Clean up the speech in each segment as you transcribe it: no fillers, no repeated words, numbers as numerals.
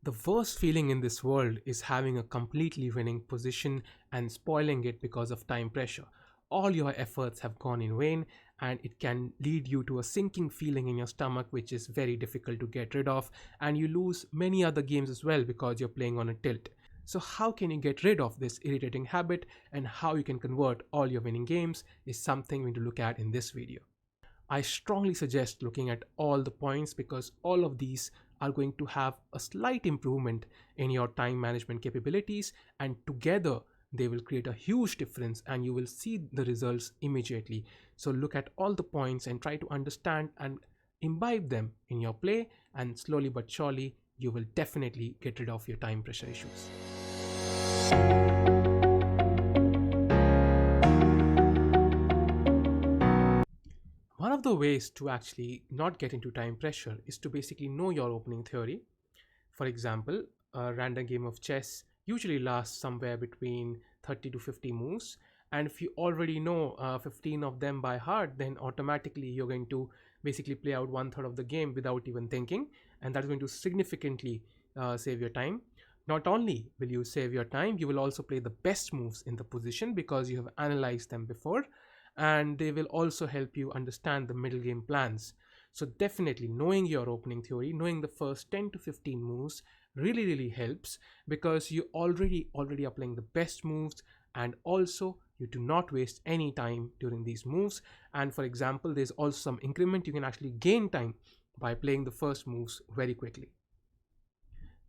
The worst feeling in this world is having a completely winning position and spoiling it because of time pressure. All your efforts have gone in vain, and it can lead you to a sinking feeling in your stomach, which is very difficult to get rid of, and you lose many other games as well because you're playing on a tilt. So, how can you get rid of this irritating habit and how you can convert all your winning games is something we need to look at in this video. I strongly suggest looking at all the points because all of these are going to have a slight improvement in your time management capabilities, and together they will create a huge difference and you will see the results immediately. So look at all the points and try to understand and imbibe them in your play, and slowly but surely you will definitely get rid of your time pressure issues. One of the ways to actually not get into time pressure is to basically know your opening theory. For example, a random game of chess usually lasts somewhere between 30 to 50 moves, and if you already know 15 of them by heart, then automatically you're going to basically play out 1/3 of the game without even thinking, and that's going to significantly save your time. Not only will you save your time, you will also play the best moves in the position because you have analyzed them before, and they will also help you understand the middle game plans. So definitely knowing your opening theory, knowing the first 10 to 15 moves really helps because you already are playing the best moves, and also you do not waste any time during these moves. And for example, there's also some increment. You can actually gain time by playing the first moves very quickly.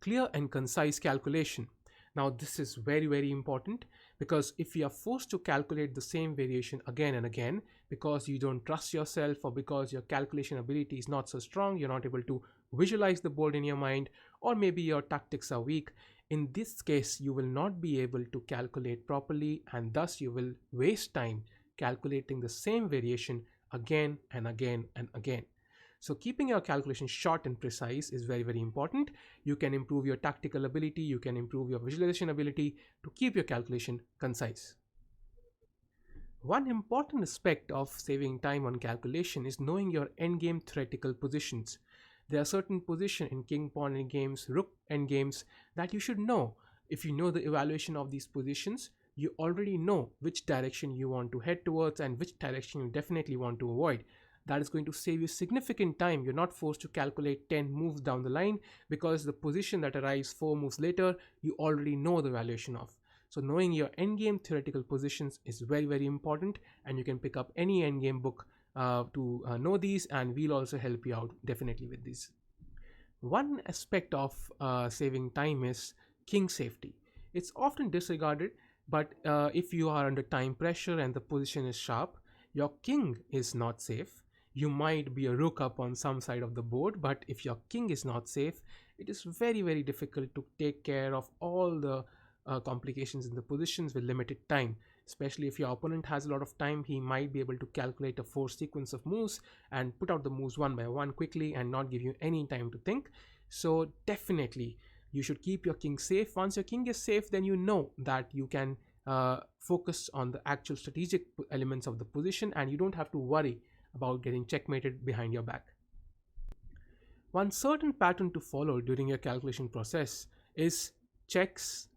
Clear and concise calculation. Now this is very important because if you are forced to calculate the same variation again and again because you don't trust yourself or because your calculation ability is not so strong, you're not able to visualize the board in your mind, or maybe your tactics are weak, in this case you will not be able to calculate properly, and thus you will waste time calculating the same variation again and again. So keeping your calculation short and precise is very important. You can improve your tactical ability, you can improve your visualization ability to keep your calculation concise. One important aspect of saving time on calculation is knowing your endgame theoretical positions. There are certain positions in king pawn endgames, rook endgames that you should know. If you know the evaluation of these positions, you already know which direction you want to head towards and which direction you definitely want to avoid. That is going to save you significant time. You're not forced to calculate 10 moves down the line because the position that arrives 4 moves later, you already know the valuation of. So knowing your endgame theoretical positions is very important, and you can pick up any endgame book to know these, and we'll also help you out definitely with these. One aspect of saving time is king safety. It's often disregarded, but if you are under time pressure and the position is sharp, your king is not safe. You might be a rook up on some side of the board, but if your king is not safe, it is very difficult to take care of all the complications in the positions with limited time. Especially if your opponent has a lot of time, he might be able to calculate a forced sequence of moves and put out the moves one by one quickly and not give you any time to think. So definitely you should keep your king safe. Once your king is safe, then you know that you can focus on the actual strategic elements of the position, and you don't have to worry about getting checkmated behind your back. One certain pattern to follow during your calculation process is checks,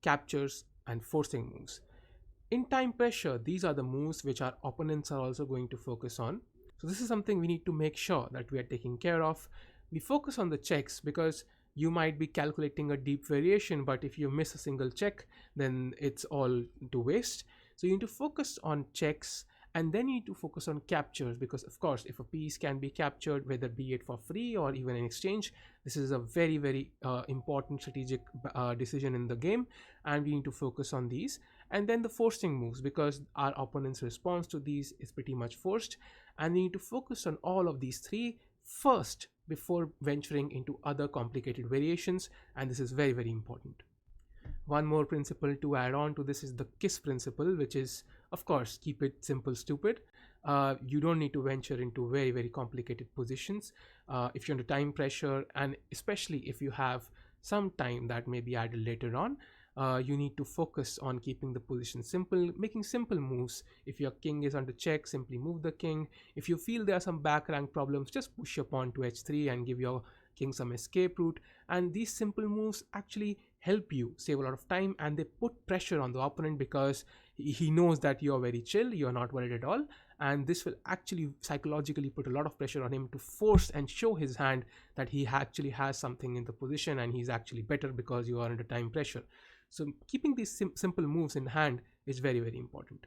captures, and forcing moves. In time pressure, these are the moves which our opponents are also going to focus on. So this is something we need to make sure that we are taking care of. We focus on the checks because you might be calculating a deep variation, but if you miss a single check, then it's all to waste. So you need to focus on checks, and then you need to focus on captures, because of course if a piece can be captured, whether be it for free or even in exchange, this is a very important strategic decision in the game, and we need to focus on these. And then the forcing moves, because our opponent's response to these is pretty much forced, and we need to focus on all of these three first before venturing into other complicated variations, and this is very important. One more principle to add on to this is the KISS principle, which is, of course, keep it simple, stupid. You don't need to venture into very complicated positions. If you're under time pressure, and especially if you have some time that may be added later on, you need to focus on keeping the position simple, making simple moves. If your king is under check, simply move the king. If you feel there are some back rank problems, just push your pawn to h3 and give your taking some escape route, and these simple moves actually help you save a lot of time, and they put pressure on the opponent because he knows that you're very chill, you're not worried at all, and this will actually psychologically put a lot of pressure on him to force and show his hand that he actually has something in the position and he's actually better because you are under time pressure. So keeping these simple moves in hand is very, very important.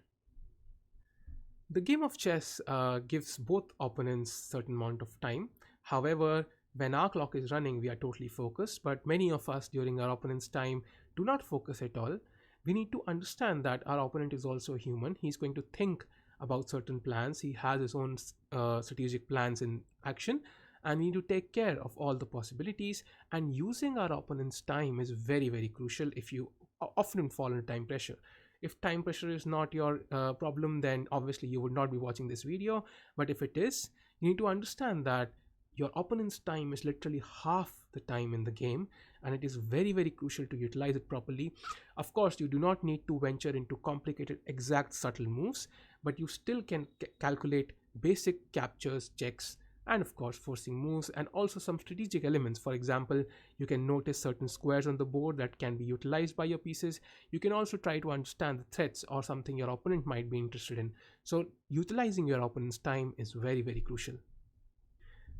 The game of chess gives both opponents certain amount of time. However, when our clock is running, we are totally focused, but many of us during our opponent's time do not focus at all. We need to understand that our opponent is also a human. He's going to think about certain plans. He has his own strategic plans in action, and we need to take care of all the possibilities. And using our opponent's time is very, very crucial if you often fall under time pressure. If time pressure is not your problem, then obviously you would not be watching this video. But if it is, you need to understand that your opponent's time is literally half the time in the game, and it is very, very crucial to utilize it properly. Of course, you do not need to venture into complicated exact subtle moves, but you still can calculate basic captures, checks, and of course forcing moves, and also some strategic elements. For example, you can notice certain squares on the board that can be utilized by your pieces. You can also try to understand the threats or something your opponent might be interested in. So utilizing your opponent's time is very, very crucial.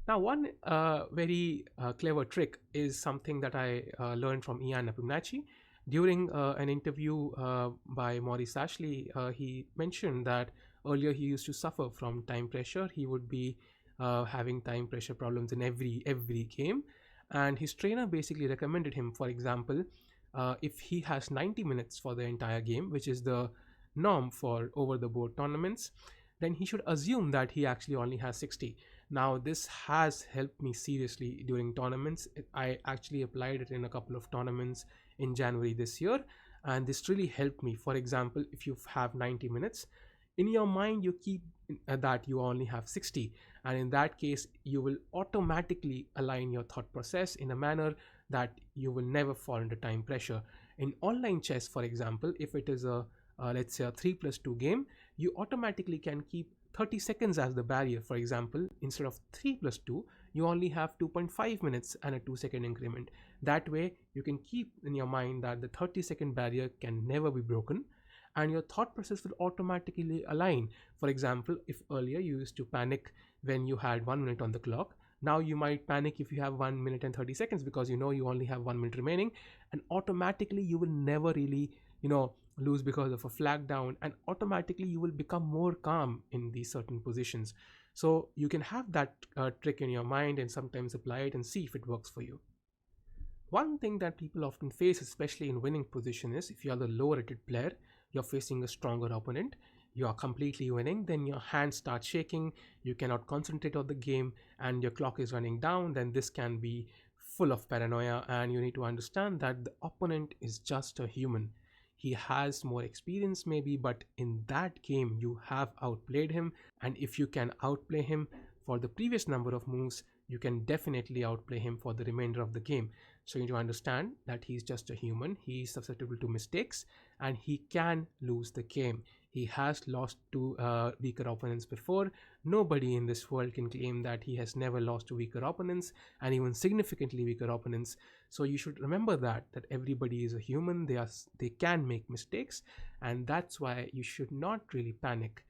Now, one very clever trick is something that I learned from Ian Apugnachi. During an interview by Maurice Ashley, he mentioned that earlier he used to suffer from time pressure. He would be having time pressure problems in every game, and his trainer basically recommended him, for example, if he has 90 minutes for the entire game, which is the norm for over the board tournaments, then he should assume that he actually only has 60. Now, this has helped me seriously during tournaments. I actually applied it in a couple of tournaments in January this year, and this really helped me. For example, if you have 90 minutes, in your mind you keep that you only have 60, and in that case you will automatically align your thought process in a manner that you will never fall under time pressure. In online chess, for example, if it is a let's say a 3+2 game, you automatically can keep 30 seconds as the barrier. For example, instead of 3+2, you only have 2.5 minutes and a 2-second increment. That way you can keep in your mind that the 30-second barrier can never be broken, and your thought process will automatically align. For example, if earlier you used to panic when you had 1 minute on the clock, now you might panic if you have 1 minute and 30 seconds because you know you only have 1 minute remaining, and automatically you will never really lose because of a flag down, and automatically you will become more calm in these certain positions. So you can have that trick in your mind and sometimes apply it and see if it works for you. One thing that people often face, especially in winning position, is if you are the lower rated player, you're facing a stronger opponent, you are completely winning, then your hands start shaking, you cannot concentrate on the game, and your clock is running down, then this can be full of paranoia. And you need to understand that the opponent is just a human. He has more experience maybe, but in that game you have outplayed him, and if you can outplay him for the previous number of moves, you can definitely outplay him for the remainder of the game. So you need to understand that he's just a human, he's susceptible to mistakes, and he can lose the game. He has lost to weaker opponents before. Nobody in this world can claim that he has never lost to weaker opponents, and even significantly weaker opponents. So you should remember that everybody is a human. They can make mistakes, and that's why you should not really panic.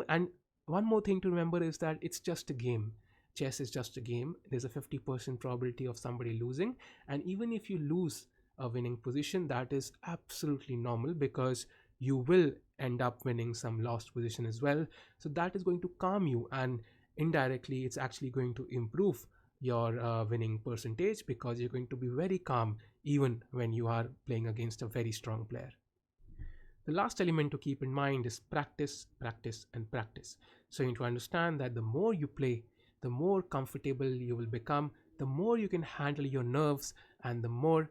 And one more thing to remember is that it's just a game. Chess is just a game. There's a 50% probability of somebody losing, and even if you lose a winning position, that is absolutely normal because you will end up winning some lost position as well. So that is going to calm you, and indirectly it's actually going to improve your winning percentage because you're going to be very calm even when you are playing against a very strong player. The last element to keep in mind is practice, practice, and practice. So you need to understand that the more you play, the more comfortable you will become, the more you can handle your nerves, and the more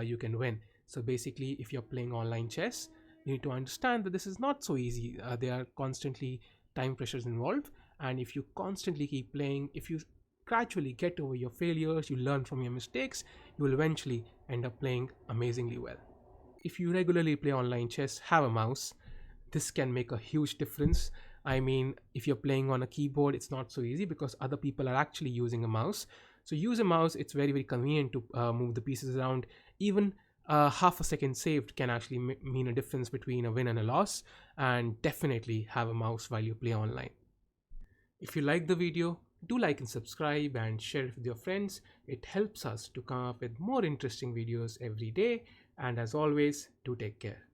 you can win. So basically, if you're playing online chess, you need to understand that this is not so easy. There are constantly time pressures involved, and if you constantly keep playing, if you gradually get over your failures, you learn from your mistakes, you will eventually end up playing amazingly well. If you regularly play online chess, have a mouse. This can make a huge difference. I mean, if you're playing on a keyboard, it's not so easy because other people are actually using a mouse. So use a mouse. It's very, very convenient to move the pieces around. Even half a second saved can actually mean a difference between a win and a loss. And definitely have a mouse while you play online. If you like the video, do like and subscribe and share it with your friends. It helps us to come up with more interesting videos every day. And as always, do take care.